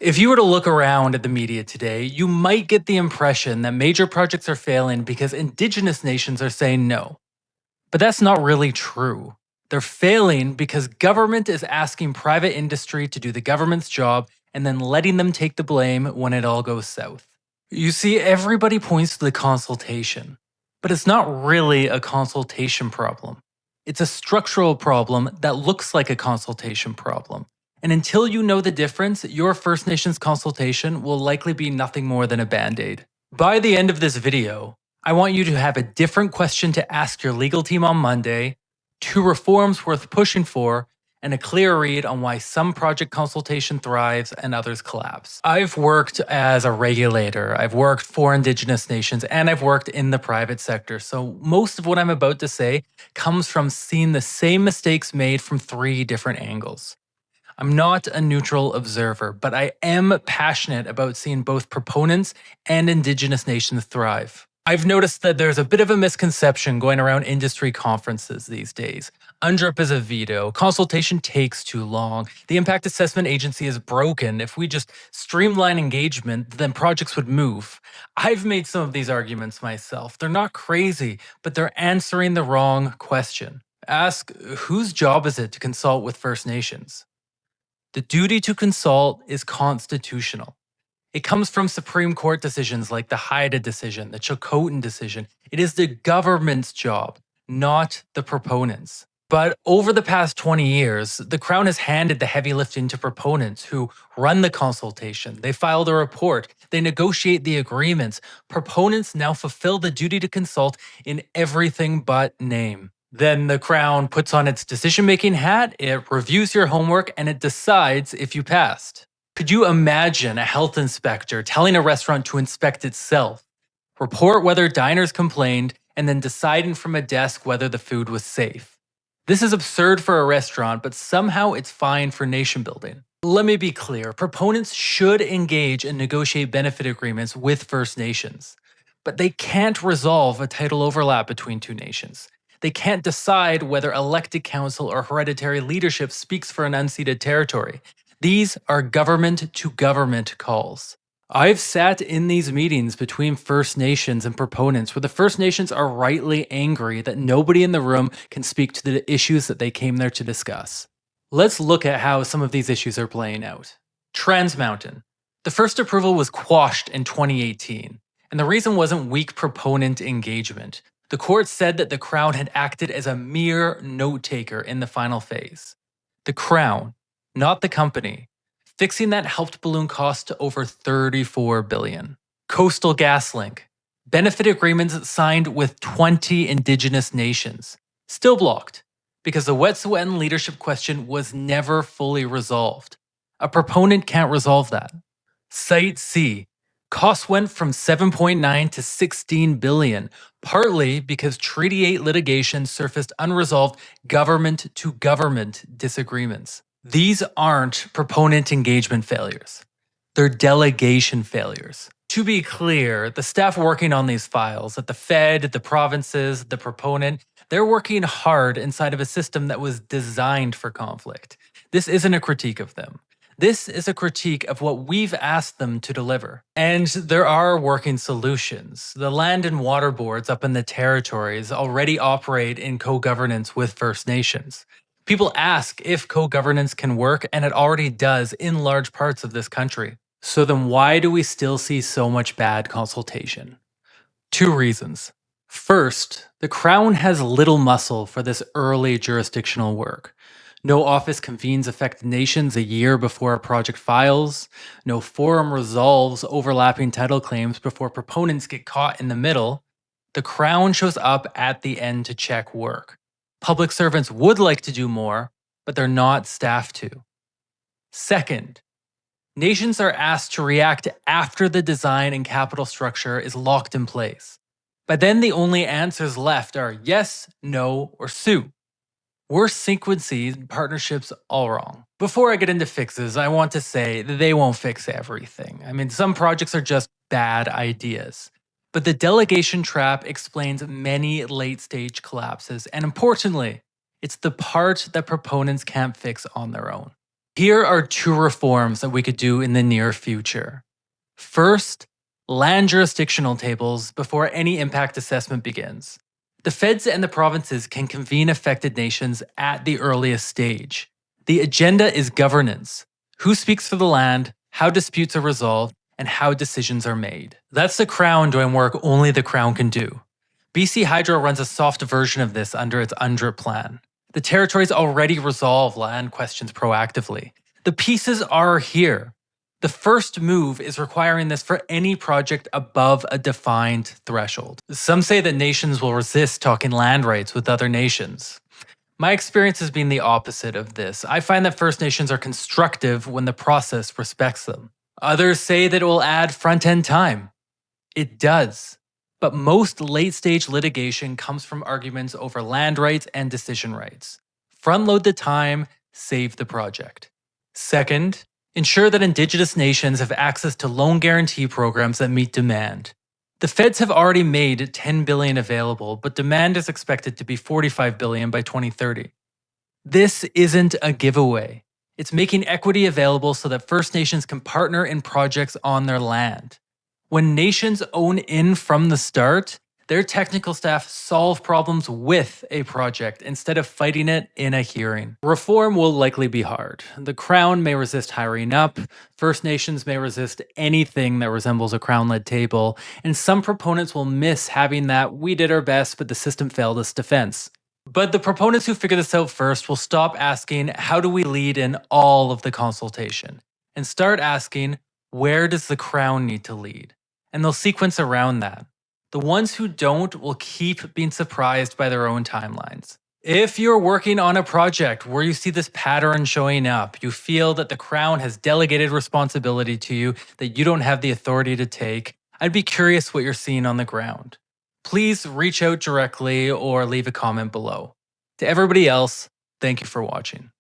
If you were to look around at the media today, you might get the impression that major projects are failing because Indigenous nations are saying no. But that's not really true. They're failing because government is asking private industry to do the government's job and then letting them take the blame when it all goes south. You see, everybody points to the consultation, but it's not really a consultation problem. It's a structural problem that looks like a consultation problem. And until you know the difference, your First Nations consultation will likely be nothing more than a band-aid. By the end of this video, I want you to have a different question to ask your legal team on Monday, 2 reforms worth pushing for, and a clear read on why some project consultation thrives and others collapse. I've worked as a regulator, I've worked for Indigenous nations, and I've worked in the private sector, so most of what I'm about to say comes from seeing the same mistakes made from 3 different angles. I'm not a neutral observer, but I am passionate about seeing both proponents and Indigenous nations thrive. I've noticed that there's a bit of a misconception going around industry conferences these days. UNDRIP is a veto, consultation takes too long, the impact assessment agency is broken, if we just streamline engagement, then projects would move. I've made some of these arguments myself. They're not crazy, but they're answering the wrong question. Ask, whose job is it to consult with First Nations? The duty to consult is constitutional. It comes from Supreme Court decisions like the Haida decision, the Chilcotin decision. It is the government's job, not the proponents. But over the past 20 years, the Crown has handed the heavy lifting to proponents who run the consultation. They file the report, they negotiate the agreements. Proponents now fulfill the duty to consult in everything but name. Then the Crown puts on its decision-making hat, it reviews your homework, and it decides if you passed. Could you imagine a health inspector telling a restaurant to inspect itself, report whether diners complained, and then deciding from a desk whether the food was safe? This is absurd for a restaurant, but somehow it's fine for nation building. Let me be clear, proponents should engage and negotiate benefit agreements with First Nations. But they can't resolve a title overlap between 2 nations. They can't decide whether elected council or hereditary leadership speaks for an unceded territory. These are government-to-government calls. I've sat in these meetings between First Nations and proponents where the First Nations are rightly angry that nobody in the room can speak to the issues that they came there to discuss. Let's look at how some of these issues are playing out. Trans Mountain. The first approval was quashed in 2018, and the reason wasn't weak proponent engagement. The court said that the Crown had acted as a mere note-taker in the final phase. The Crown, not the company. Fixing that helped balloon costs to over $34 billion. Coastal GasLink. Benefit agreements signed with 20 Indigenous nations. Still blocked, because the Wet'suwet'en leadership question was never fully resolved. A proponent can't resolve that. Site C. Costs went from $7.9 to $16 billion, partly because Treaty 8 litigation surfaced unresolved government-to-government disagreements. These aren't proponent engagement failures. They're delegation failures. To be clear, the staff working on these files at the Fed, the provinces, the proponent, they're working hard inside of a system that was designed for conflict. This isn't a critique of them. This is a critique of what we've asked them to deliver. And there are working solutions. The land and water boards up in the territories already operate in co-governance with First Nations. People ask if co-governance can work, and it already does in large parts of this country. So then why do we still see so much bad consultation? 2 reasons. First, the Crown has little muscle for this early jurisdictional work. No office convenes affected nations a year before a project files. No forum resolves overlapping title claims before proponents get caught in the middle. The Crown shows up at the end to check work. Public servants would like to do more, but they're not staffed to. Second, nations are asked to react after the design and capital structure is locked in place. But then the only answers left are yes, no, or sue. We're sequencing partnerships all wrong. Before I get into fixes, I want to say that they won't fix everything. I mean, some projects are just bad ideas. But the delegation trap explains many late-stage collapses, and importantly, it's the part that proponents can't fix on their own. Here are 2 reforms that we could do in the near future. First, land jurisdictional tables before any impact assessment begins. The feds and the provinces can convene affected nations at the earliest stage. The agenda is governance: who speaks for the land, how disputes are resolved, and how decisions are made. That's the Crown doing work only the Crown can do. BC Hydro runs a soft version of this under its UNDRIP plan. The territories already resolve land questions proactively. The pieces are here. The first move is requiring this for any project above a defined threshold. Some say that nations will resist talking land rights with other nations. My experience has been the opposite of this. I find that First Nations are constructive when the process respects them. Others say that it will add front end time. It does. But most late stage litigation comes from arguments over land rights and decision rights. Front load the time, save the project. Second, ensure that Indigenous nations have access to loan guarantee programs that meet demand. The feds have already made $10 billion available, but demand is expected to be $45 billion by 2030. This isn't a giveaway. It's making equity available so that First Nations can partner in projects on their land. When nations own in from the start, their technical staff solve problems with a project instead of fighting it in a hearing. Reform will likely be hard. The Crown may resist hiring up, First Nations may resist anything that resembles a Crown-led table, and some proponents will miss having that "we did our best but the system failed us" defense. But the proponents who figure this out first will stop asking, how do we lead in all of the consultation? And start asking, where does the Crown need to lead? And they'll sequence around that. The ones who don't will keep being surprised by their own timelines. If you're working on a project where you see this pattern showing up, you feel that the Crown has delegated responsibility to you that you don't have the authority to take, I'd be curious what you're seeing on the ground. Please reach out directly or leave a comment below. To everybody else, thank you for watching.